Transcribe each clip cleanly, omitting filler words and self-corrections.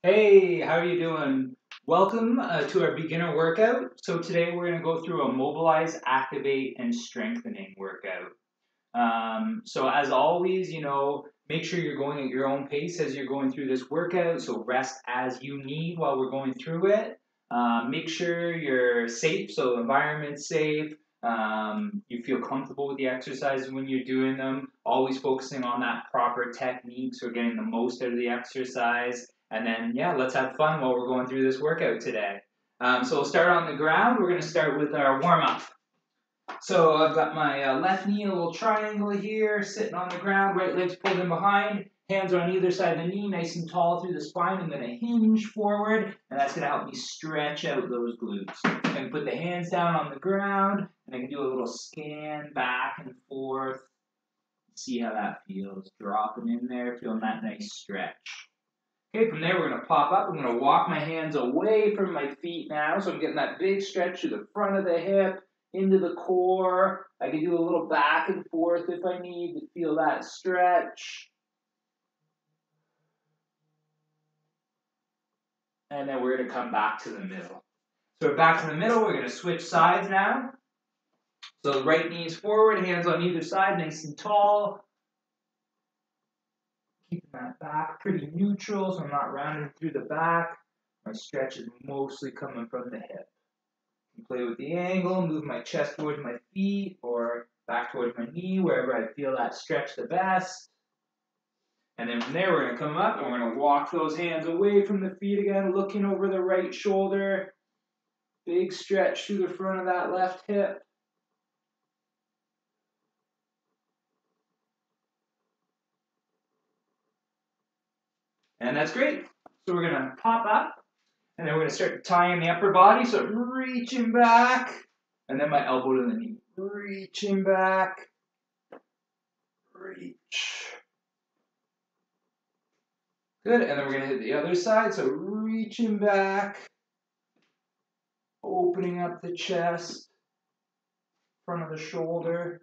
Hey, how are you doing? Welcome to our beginner workout. So today we're going to go through a Mobilize, Activate, and Strengthening workout. So as always, make sure you're going at your own pace as you're going through this workout. So rest as you need while we're going through it. Make sure you're safe, so the environment's safe. You feel comfortable with the exercises when you're doing them. Always focusing on that proper technique, so we're getting the most out of the exercise. And then, yeah, let's have fun while we're going through this workout today. So we'll start on the ground. We're going to start with our warm-up. So I've got my left knee in a little triangle here, sitting on the ground, right leg's pulled in behind, hands are on either side of the knee, nice and tall through the spine. I'm going to hinge forward, and that's going to help me stretch out those glutes. I can put the hands down on the ground, and I can do a little scan back and forth. See how that feels, dropping in there, feeling that nice stretch. Okay, from there we're going to pop up. I'm going to walk my hands away from my feet now, so I'm getting that big stretch to the front of the hip, into the core. I can do a little back and forth if I need to feel that stretch. And then we're going to come back to the middle. So we're back to the middle. We're going to switch sides now. So the right knee is forward, hands on either side, nice and tall. Keeping that back pretty neutral, so I'm not rounding through the back. My stretch is mostly coming from the hip. Play with the angle, move my chest towards my feet or back towards my knee, wherever I feel that stretch the best. And then from there, we're going to come up and we're going to walk those hands away from the feet again, looking over the right shoulder. Big stretch through the front of that left hip. And that's great. So we're going to pop up. And then we're going to start tying the upper body. So reaching back. And then my elbow to the knee. Reaching back. Reach. Good. And then we're going to hit the other side. So reaching back. Opening up the chest. Front of the shoulder.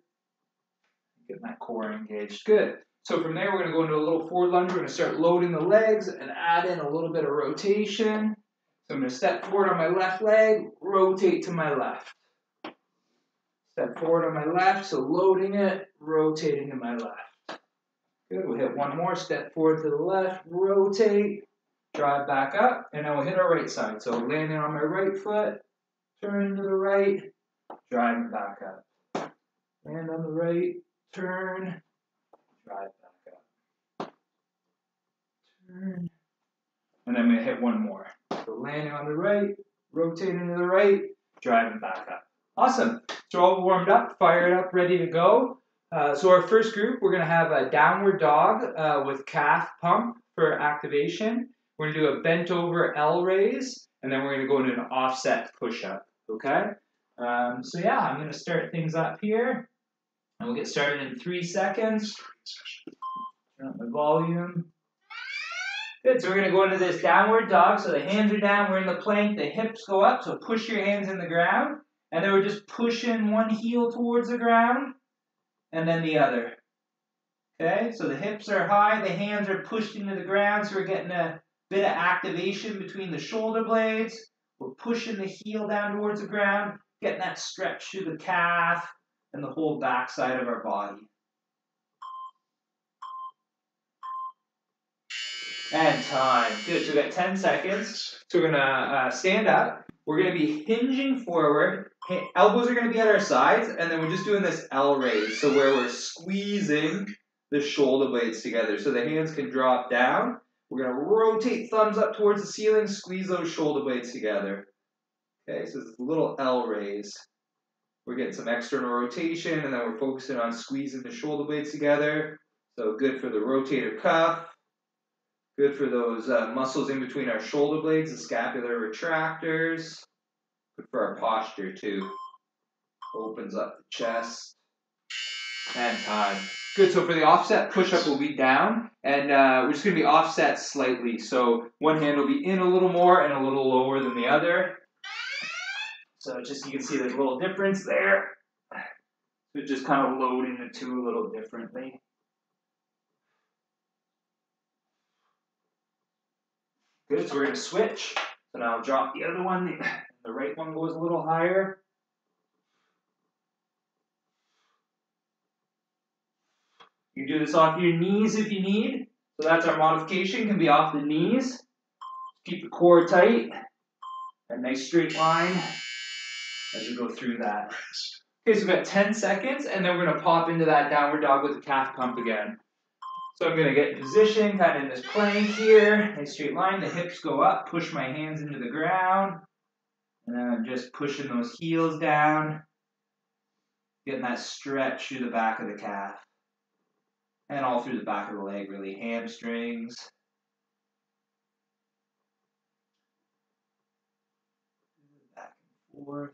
Getting that core engaged. Good. So from there, we're going to go into a little forward lunge. We're going to start loading the legs and add in a little bit of rotation. So I'm going to step forward on my left leg, rotate to my left. Step forward on my left, so loading it, rotating to my left. Good, we'll hit one more, step forward to the left, rotate, drive back up, and then we'll hit our right side. So landing on my right foot, turning to the right, driving back up. Land on the right, turn, drive back up. Turn. And then I'm going to hit one more. So landing on the right, rotating to the right, driving back up. Awesome. So all warmed up, fired up, ready to go. So our first group, we're going to have a downward dog with calf pump for activation. We're going to do a bent over L raise, and then we're going to go into an offset push-up. Okay? So yeah, I'm going to start things up here. And we'll get started in 3 seconds. Turn up my volume. Good, so we're going to go into this downward dog. So the hands are down, we're in the plank, the hips go up, so push your hands in the ground. And then we're just pushing one heel towards the ground, and then the other. Okay, so the hips are high, the hands are pushed into the ground, so we're getting a bit of activation between the shoulder blades. We're pushing the heel down towards the ground, getting that stretch through the calf and the whole backside of our body. And time. Good, so we got 10 seconds. So we're gonna stand up. We're gonna be hinging forward. Elbows are gonna be at our sides, and then we're just doing this L raise. So where we're squeezing the shoulder blades together. So the hands can drop down. We're gonna rotate thumbs up towards the ceiling, squeeze those shoulder blades together. Okay, so it's a little L raise. We're getting some external rotation, and then we're focusing on squeezing the shoulder blades together. So good for the rotator cuff. Good for those muscles in between our shoulder blades, the scapular retractors. Good for our posture too. Opens up the chest. And time. Good, so for the offset push-up, we'll be down. And we're just going to be offset slightly. So one hand will be in a little more and a little lower than the other. So just you can see there's a little difference there. So just kind of loading the two a little differently. Good, so we're gonna switch. So now I'll drop the other one, the right one goes a little higher. You do this off your knees if you need. So that's our modification, can be off the knees. Keep the core tight. A nice straight line as we go through that. Okay, so we've got 10 seconds, and then we're gonna pop into that downward dog with the calf pump again. So I'm gonna get in position, kind of in this plank here. Nice straight line, the hips go up, push my hands into the ground. And then I'm just pushing those heels down. Getting that stretch through the back of the calf. And all through the back of the leg, really, hamstrings. Back and forth.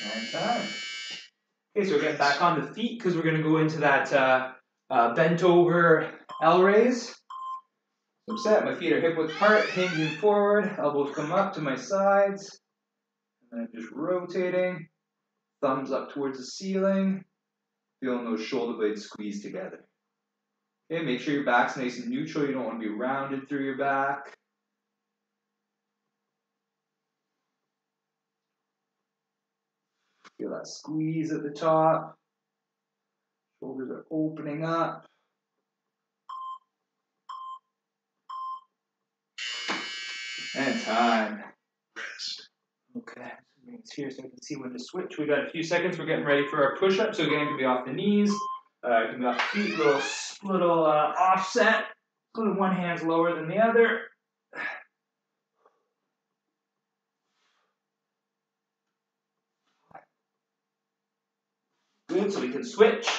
And time. Okay, so we're getting back on the feet because we're going to go into that bent over L raise. So I'm set, my feet are hip width apart, hinging forward, elbows come up to my sides. And then just rotating, thumbs up towards the ceiling, feeling those shoulder blades squeeze together. Okay, make sure your back's nice and neutral, you don't want to be rounded through your back. Feel that squeeze at the top. Shoulders are opening up. And time. Rest. Okay, it's here so I can see when to switch. We've got a few seconds. We're getting ready for our push-up. So again, it can be off the knees, it can be off the feet, little offset. So one hand's lower than the other. Good, so we can switch.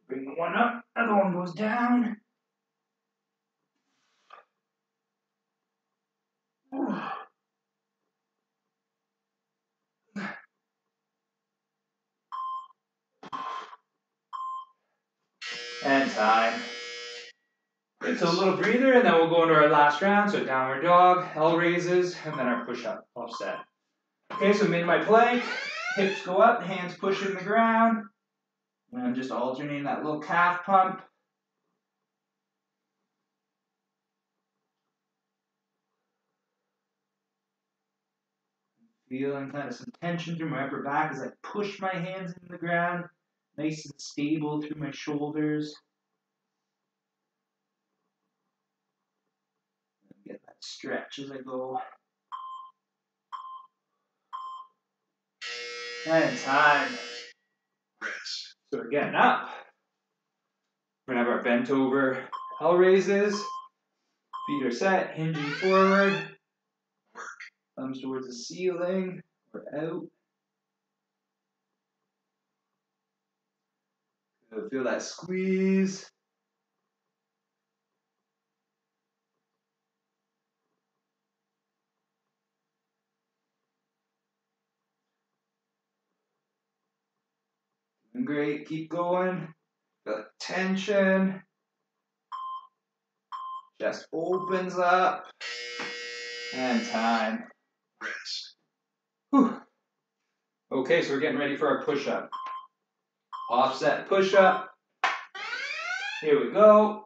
Bring one up, other one goes down. And time. Good, so a little breather, and then we'll go into our last round. So downward dog, L raises, and then our push-up, offset. Okay, so I'm in my plank, hips go up, hands push in the ground. And I'm just alternating that little calf pump. Feeling kind of some tension through my upper back as I push my hands into the ground, nice and stable through my shoulders. And get that stretch as I go. And time. Rest. So we're getting up. We're gonna have our bent over L raises. Feet are set, hinging forward. Work. Thumbs towards the ceiling or out. Feel that squeeze. Doing great, keep going. Feel that tension. Chest opens up. And time. Rest. Whew. Okay, so we're getting ready for our push-up. Offset push-up. Here we go.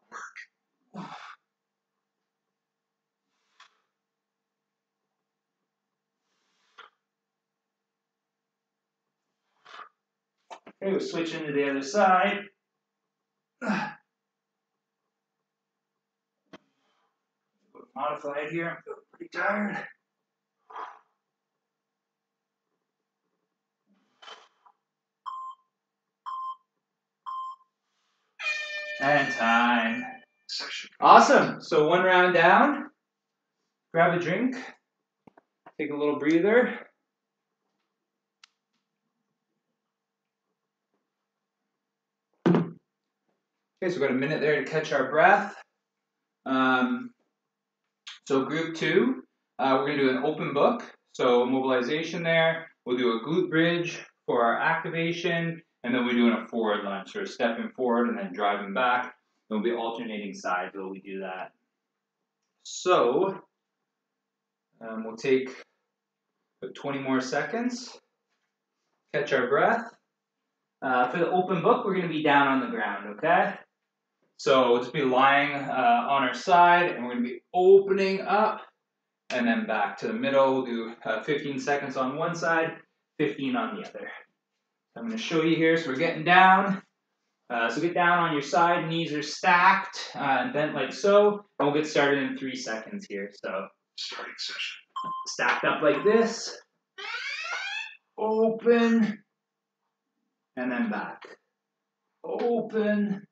Okay, we'll switch into the other side. Modified here. I'm feeling pretty tired. And time. Awesome. So one round down. Grab a drink. Take a little breather. Okay, so we've got a minute there to catch our breath. So group 2, we're going to do an open book. So mobilization there. We'll do a glute bridge for our activation. And then we're doing a forward lunge. So stepping forward and then driving back. And we'll be alternating sides while we do that. So we'll take 20 more seconds. Catch our breath. For the open book, we're going to be down on the ground, okay? So we'll just be lying on our side, and we're going to be opening up, and then back to the middle. We'll do 15 seconds on one side, 15 on the other. I'm going to show you here. So we're getting down. So get down on your side, knees are stacked and bent like so, and we'll get started in 3 seconds here. So starting session. Stacked up like this, open, and then back. Open,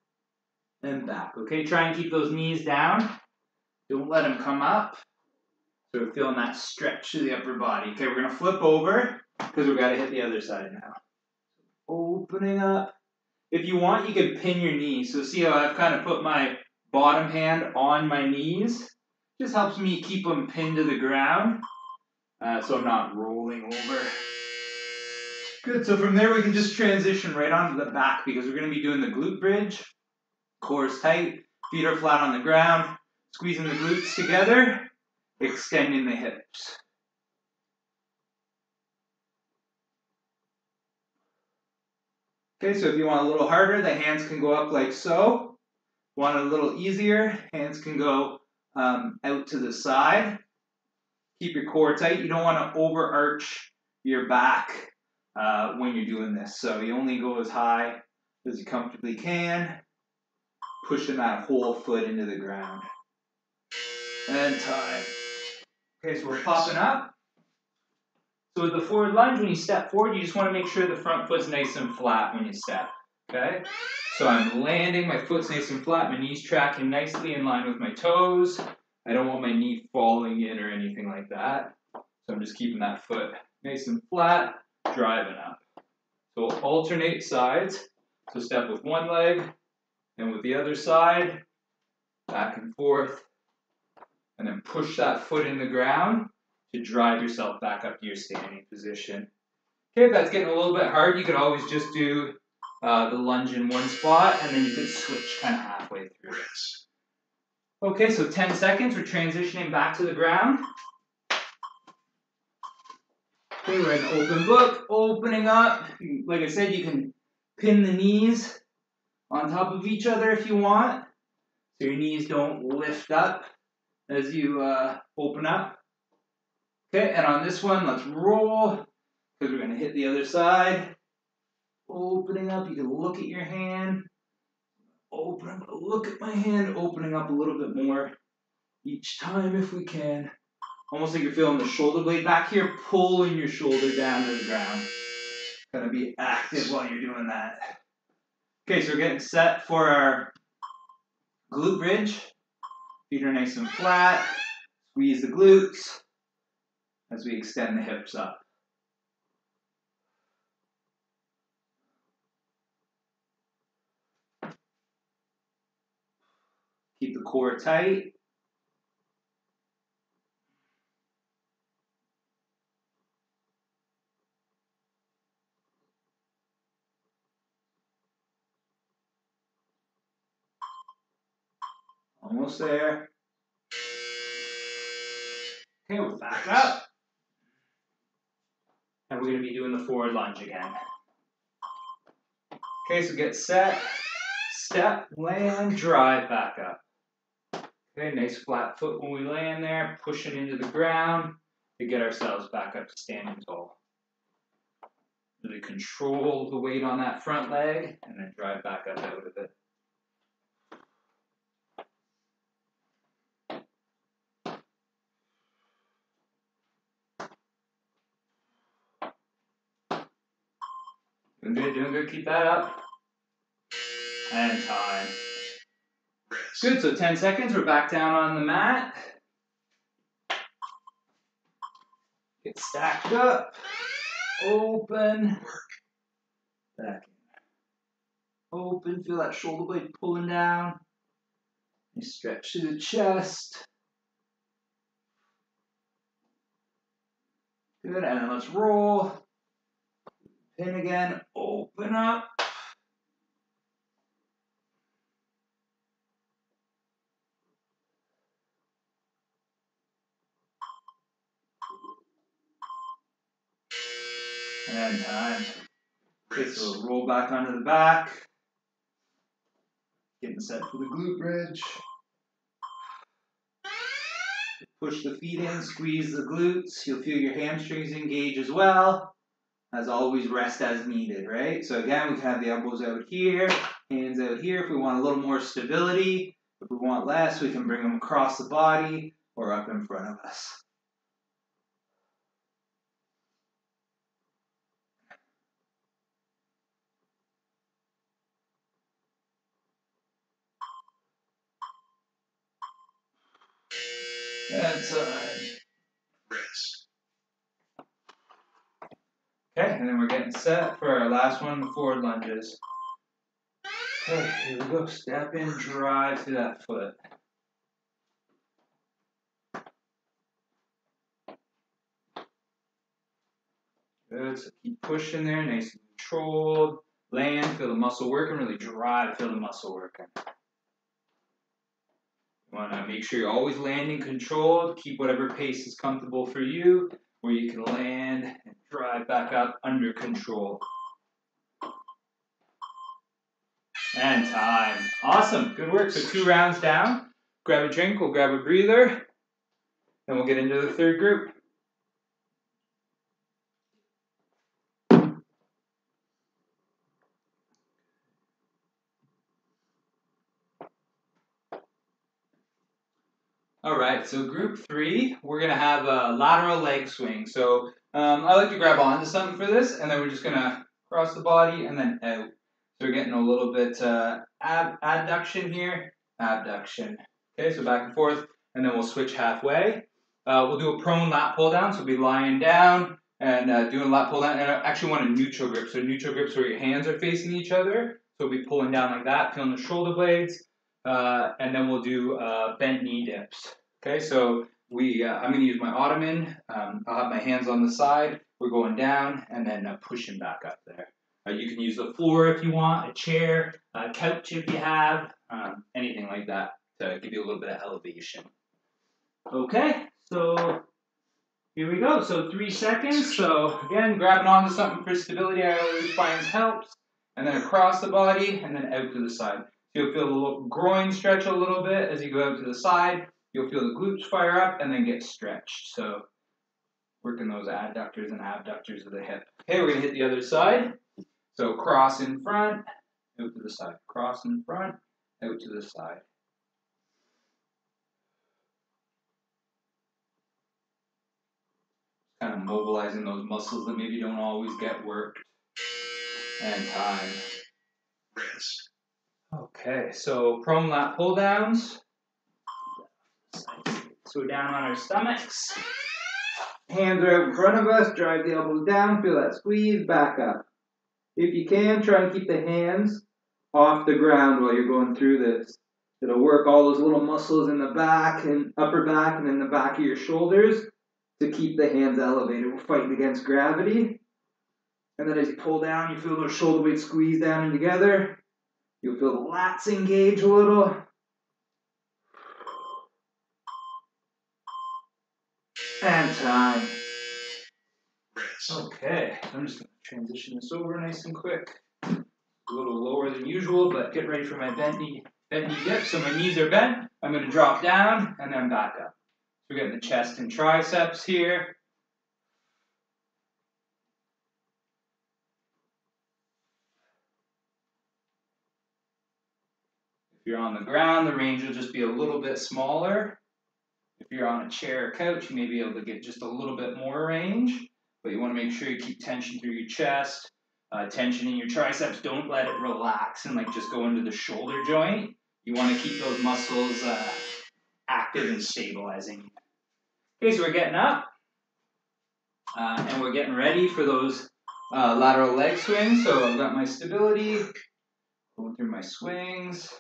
and back. Okay, try and keep those knees down. Don't let them come up. So we're feeling that stretch to the upper body. Okay, we're going to flip over because we've got to hit the other side now. Opening up. If you want, you can pin your knees. So see how I've kind of put my bottom hand on my knees? Just helps me keep them pinned to the ground so I'm not rolling over. Good, so from there we can just transition right onto the back because we're going to be doing the glute bridge. Core is tight, feet are flat on the ground, squeezing the glutes together, extending the hips. Okay, so if you want a little harder, the hands can go up like so. Want it a little easier, hands can go out to the side. Keep your core tight. You don't want to overarch your back when you're doing this. So you only go as high as you comfortably can, pushing that whole foot into the ground. And time. Okay, so we're popping up. So with the forward lunge, when you step forward, you just want to make sure the front foot's nice and flat when you step, okay? So I'm landing, my foot's nice and flat, my knee's tracking nicely in line with my toes. I don't want my knee falling in or anything like that. So I'm just keeping that foot nice and flat, driving up. So we'll alternate sides. So step with one leg, and with the other side, back and forth, and then push that foot in the ground to drive yourself back up to your standing position. Okay, if that's getting a little bit hard, you could always just do the lunge in one spot, and then you could switch kind of halfway through this. Okay, so 10 seconds, we're transitioning back to the ground. Okay, we're in open book, opening up. Like I said, you can pin the knees on top of each other if you want, so your knees don't lift up as you open up. Okay, and on this one, let's roll, because we're going to hit the other side. Opening up, you can look at your hand. Open, look at my hand, opening up a little bit more each time if we can. Almost like you're feeling the shoulder blade back here, pulling your shoulder down to the ground. Gotta be active while you're doing that. Okay, so we're getting set for our glute bridge. Feet are nice and flat. Squeeze the glutes as we extend the hips up. Keep the core tight. Almost there. Okay, we're back up. And we're going to be doing the forward lunge again. Okay, so get set, step, land, drive back up. Okay, nice flat foot when we land there, pushing into the ground to get ourselves back up to standing tall. Really control the weight on that front leg and then drive back up out of it. Doing good, keep that up. And time. Good, so 10 seconds, we're back down on the mat. Get stacked up, open, back in. Open, feel that shoulder blade pulling down. You stretch to the chest. Good, and then let's roll. Pin again, open up. And time. Okay, so roll back onto the back. Getting set for the glute bridge. Push the feet in, squeeze the glutes. You'll feel your hamstrings engage as well. As always, rest as needed, right? So again, we can have the elbows out here, hands out here if we want a little more stability. If we want less, we can bring them across the body or up in front of us. That's rest. Okay, and then we're getting set for our last one, the forward lunges. Okay, here we go. Step in, drive through that foot. Good, so keep pushing there, nice and controlled. Land, feel the muscle working, really drive, feel the muscle working. You want to make sure you're always landing controlled. Keep whatever pace is comfortable for you, where you can land and drive back up under control. And time. Awesome, good work. So 2 rounds down. Grab a drink, we'll grab a breather, then we'll get into the third group. All right, so group 3, we're going to have a lateral leg swing. So I like to grab onto something for this, and then we're just going to cross the body and then out. So we're getting a little bit adduction here, abduction. Okay, so back and forth, and then we'll switch halfway. We'll do a prone lat pull-down, so we'll be lying down and doing a lat pull-down. And I actually want a neutral grip. So neutral grip's where your hands are facing each other. So we'll be pulling down like that, feeling the shoulder blades. And then we'll do bent knee dips. Okay, so I'm going to use my ottoman. I'll have my hands on the side. We're going down and then pushing back up there. You can use the floor if you want, a chair, a couch if you have, anything like that to give you a little bit of elevation. Okay, so here we go. So 3 seconds. So again, grabbing onto something for stability, I always find helps. And then across the body and then out to the side. So you'll feel a little groin stretch a little bit as you go out to the side. You'll feel the glutes fire up and then get stretched. So working those adductors and abductors of the hip. Okay, we're going to hit the other side. So cross in front, out to the side. Cross in front, out to the side. Kind of mobilizing those muscles that maybe don't always get worked. And time. Rest. Okay, so prone lat pull-downs. So we're down on our stomachs. Hands are out in front of us. Drive the elbows down. Feel that squeeze. Back up. If you can, try and keep the hands off the ground while you're going through this. It'll work all those little muscles in the back and upper back and in the back of your shoulders to keep the hands elevated. We're fighting against gravity. And then as you pull down, you feel those shoulder blades squeeze down and together. You'll feel the lats engage a little. And time. Okay, I'm just going to transition this over nice and quick. A little lower than usual, but get ready for my bent knee dip. So my knees are bent. I'm going to drop down and then back up. So we're getting the chest and triceps here. If you're on the ground, the range will just be a little bit smaller. If you're on a chair or couch, you may be able to get just a little bit more range, but you want to make sure you keep tension through your chest, tension in your triceps. Don't let it relax and like just go into the shoulder joint. You want to keep those muscles active and stabilizing. Okay, so we're getting up, and we're getting ready for those lateral leg swings. So I've got my stability, going through my swings.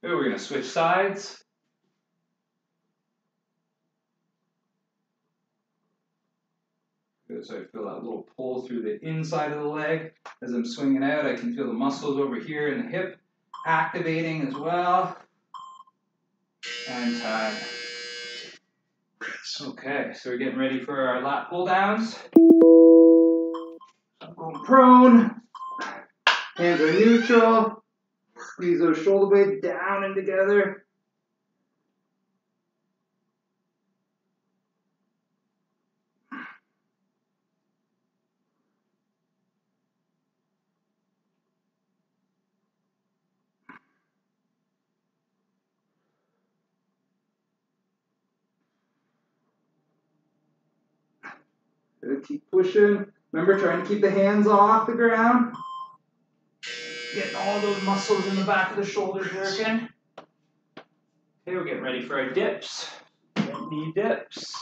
Okay, we're going to switch sides. Good, so I feel that little pull through the inside of the leg. As I'm swinging out, I can feel the muscles over here in the hip activating as well. And time. Okay, so we're getting ready for our lat pull-downs. I'm going prone. Hands are neutral. Squeeze those shoulder blades down and together. Good, keep pushing. Remember, trying to keep the hands off the ground. Getting all those muscles in the back of the shoulders working. Okay, we're getting ready for our dips. Bent knee dips.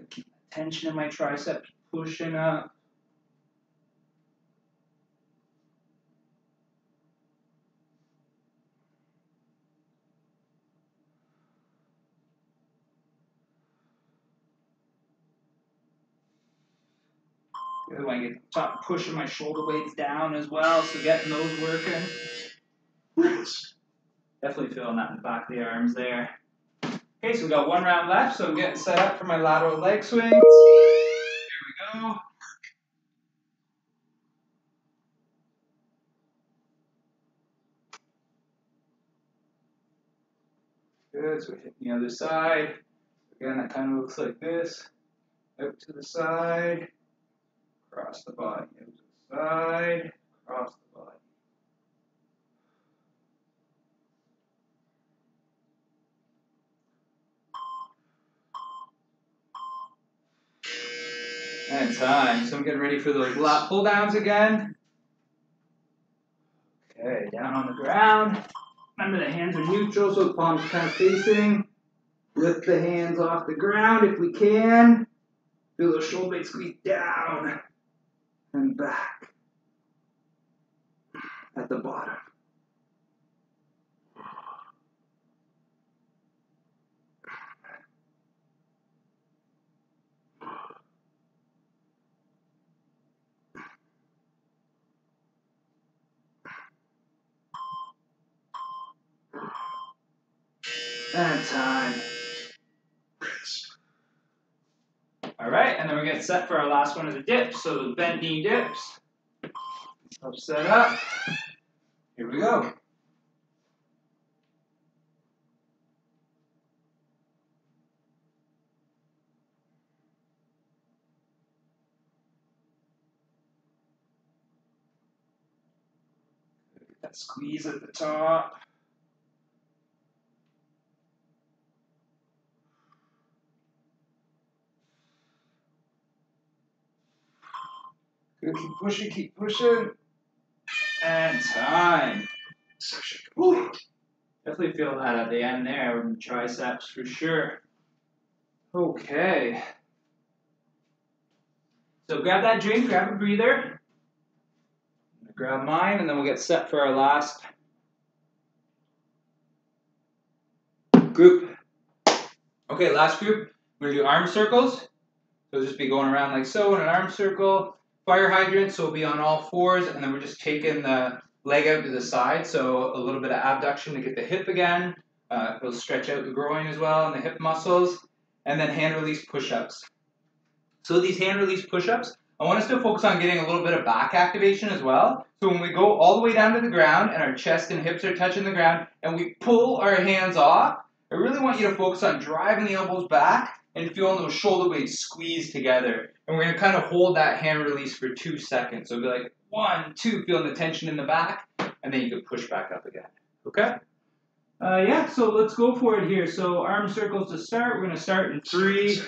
Keep tension in my triceps, pushing up. Good, when I get to the top, pushing my shoulder blades down as well, so getting those working. Definitely feeling that in the back of the arms there. Okay, so we've got one round left, so I'm getting set up for my lateral leg swings. Here we go. Good, so we're hitting the other side. Again, that kind of looks like this. Out to the side, across the body. Out to the side, across the body. And time. So I'm getting ready for those lat pull-downs again. Okay, down on the ground. Remember the hands are neutral, so the palms are kind of facing. Lift the hands off the ground if we can. Feel those shoulder blades squeeze down and back at the bottom. And time. All right, and then we're getting set for our last one as a dip. So bent knee dips. So set up. Here we go. Get that squeeze at the top. Good, keep pushing, keep pushing. And time. Woo. Definitely feel that at the end there with the triceps for sure. Okay. So grab that drink, grab a breather. Grab mine, and then we'll get set for our last group. Okay, last group. We're gonna do arm circles. So just be going around like so in an arm circle. Fire hydrant, so we'll be on all fours, and then we're just taking the leg out to the side, so a little bit of abduction to get the hip again. It'll stretch out the groin as well and the hip muscles. And then hand release push-ups. So these hand release push-ups, I want us to focus on getting a little bit of back activation as well. So when we go all the way down to the ground and our chest and hips are touching the ground and we pull our hands off, I really want you to focus on driving the elbows back and feeling those shoulder blades squeeze together. And we're going to kind of hold that hand release for 2 seconds. So it'll be like 1, 2, feeling the tension in the back, and then you can push back up again. Okay? Yeah, so let's go for it here. So arm circles to start. We're going to start in 3,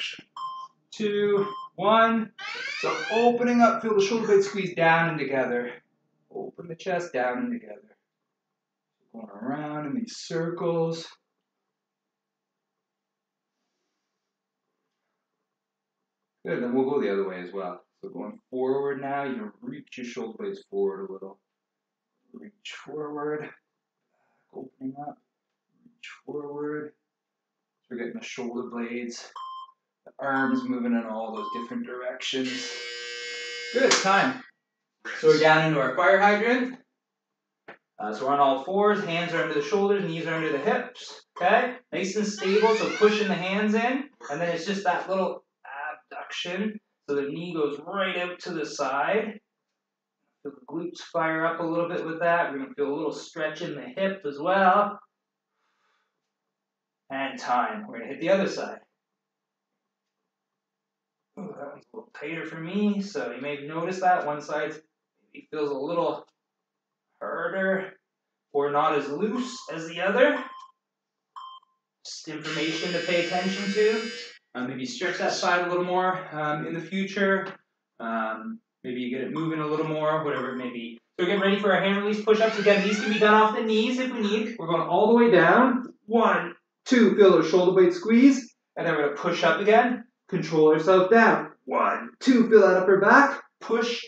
2, 1. So opening up, feel the shoulder blades squeeze down and together. Open the chest down and together. Going around in these circles. Good, then we'll go the other way as well. So going forward now, you can reach your shoulder blades forward a little. Reach forward, opening up, reach forward. So we're getting the shoulder blades, the arms moving in all those different directions. Good, time. So we're down into our fire hydrant. So we're on all fours, hands are under the shoulders, knees are under the hips. Okay? Nice and stable, so pushing the hands in, and then it's just that little abduction. So the knee goes right out to the side. Feel the glutes fire up a little bit with that. We're going to feel a little stretch in the hip as well. And time. We're going to hit the other side. Ooh, that one's a little tighter for me, so you may notice that one side maybe feels a little harder or not as loose as the other. Just information to pay attention to. Maybe stretch that side a little more in the future. Maybe you get it moving a little more, whatever it may be. So we're getting ready for our hand release push-ups. Again, these can be done off the knees if we need. We're going all the way down. 1, 2, feel those shoulder blades squeeze. And then we're going to push up again. Control ourselves down. 1, 2, feel that upper back. Push.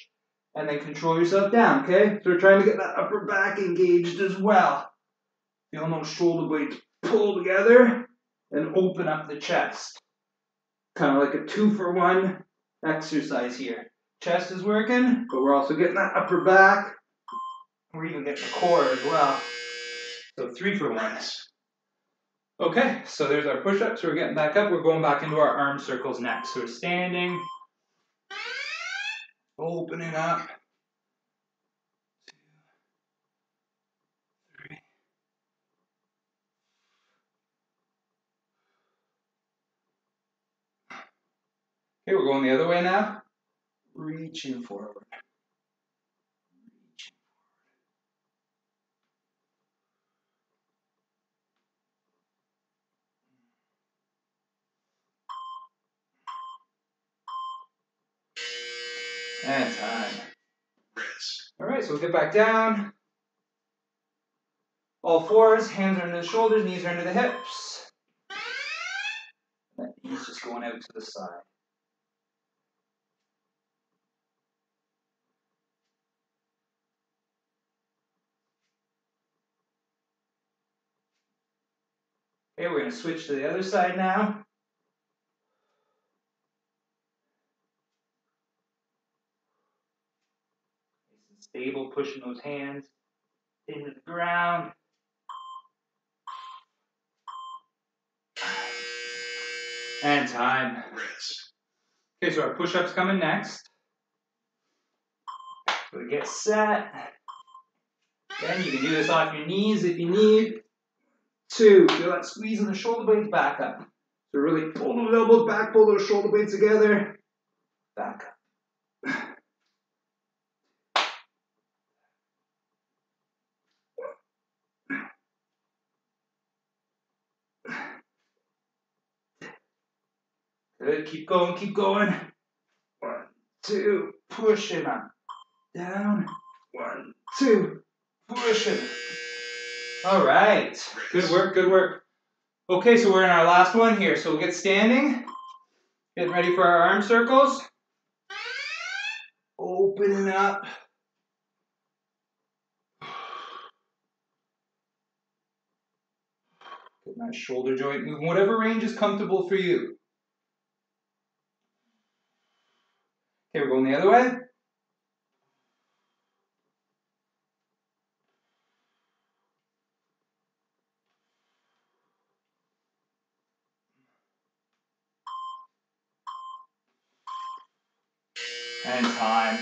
And then control yourself down, okay? So we're trying to get that upper back engaged as well. Feel those shoulder blades pull together and open up the chest. Kind of like a 2-for-1 exercise here. Chest is working, but we're also getting that upper back. We're even getting the core as well. So 3-for-1. Okay, so there's our push-ups. We're getting back up. We're going back into our arm circles next. So we're standing. Opening up. 2, 3. Okay, we're going the other way now. Reaching forward. Reaching forward. And time. All right, so we'll get back down. All fours, hands are under the shoulders, knees are under the hips. That knee's just going out to the side. Okay, we're going to switch to the other side now. Nice and stable, pushing those hands into the ground. And time. Okay, so our push-ups coming next. So we get set. Again, you can do this off your knees if you need. 2, feel that squeeze in the shoulder blades, back up. So really pull those elbows back, pull those shoulder blades together. Back up. Good, keep going, keep going. 1, 2, pushing up. Down. 1, 2, pushing. All right, good work, good work. Okay, so we're in our last one here. So we'll get standing. Getting ready for our arm circles. Opening up. Getting that shoulder joint moving, whatever range is comfortable for you. Okay, we're going the other way. And time.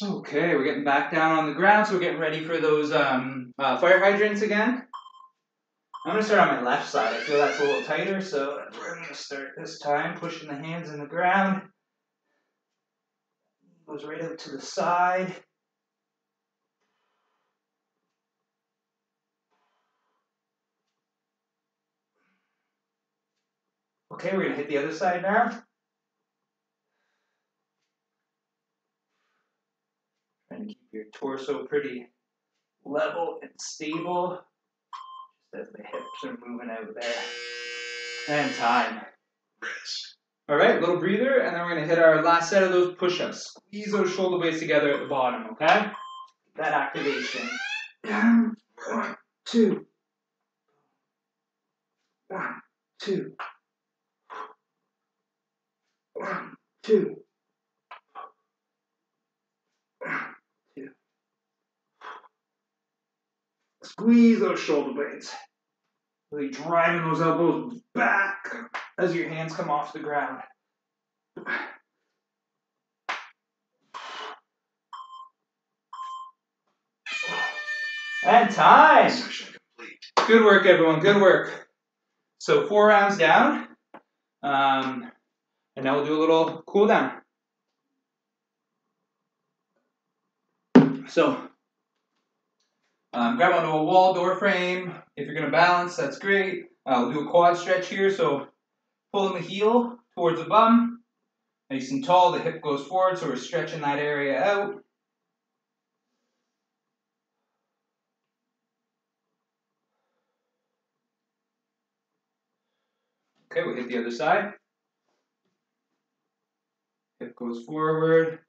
Okay, we're getting back down on the ground, so we're getting ready for those fire hydrants again. I'm going to start on my left side. I feel that's a little tighter, so that's where I'm going to start this time. Pushing the hands in the ground. Goes right out to the side. Okay, we're going to hit the other side now. Trying to keep your torso pretty level and stable, just as the hips are moving out there. And time. All right, little breather, and then we're going to hit our last set of those push-ups. Squeeze those shoulder blades together at the bottom, okay? That activation. Down. 1, 2. 1, 2. 1, 2. 2. Squeeze those shoulder blades. Really driving those elbows back as your hands come off the ground. And time! Good work, everyone. Good work. So 4 rounds down. And now we'll do a little cool down. So grab onto a wall, door frame. If you're going to balance, that's great. We'll do a quad stretch here. So pulling the heel towards the bum. Nice and tall. The hip goes forward, so we're stretching that area out. Okay, we'll hit the other side. Hip goes forward.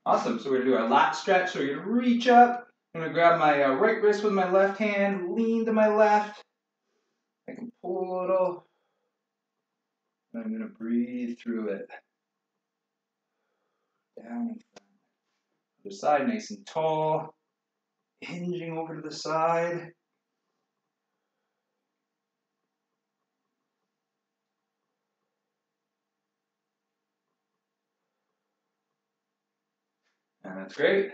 Awesome, so we're gonna do our lat stretch. So we're gonna reach up. I'm gonna grab my right wrist with my left hand, lean to my left. I can pull a little. And I'm gonna breathe through it. Down and front. Other side, nice and tall. Hinging over to the side. And that's great.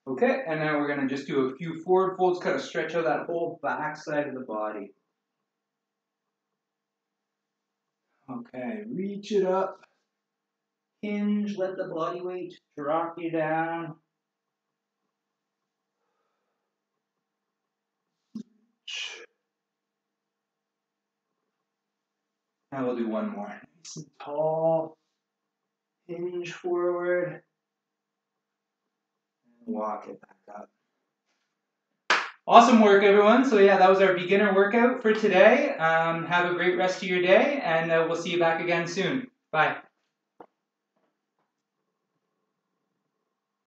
Okay, and now we're gonna just do a few forward folds, kind of stretch out that whole back side of the body. Okay, reach it up. Hinge, let the body weight drop you down. Now we'll do one more. Nice and tall. Hinge forward. And walk it back up. Awesome work, everyone. So yeah, that was our beginner workout for today. Have a great rest of your day, and we'll see you back again soon. Bye.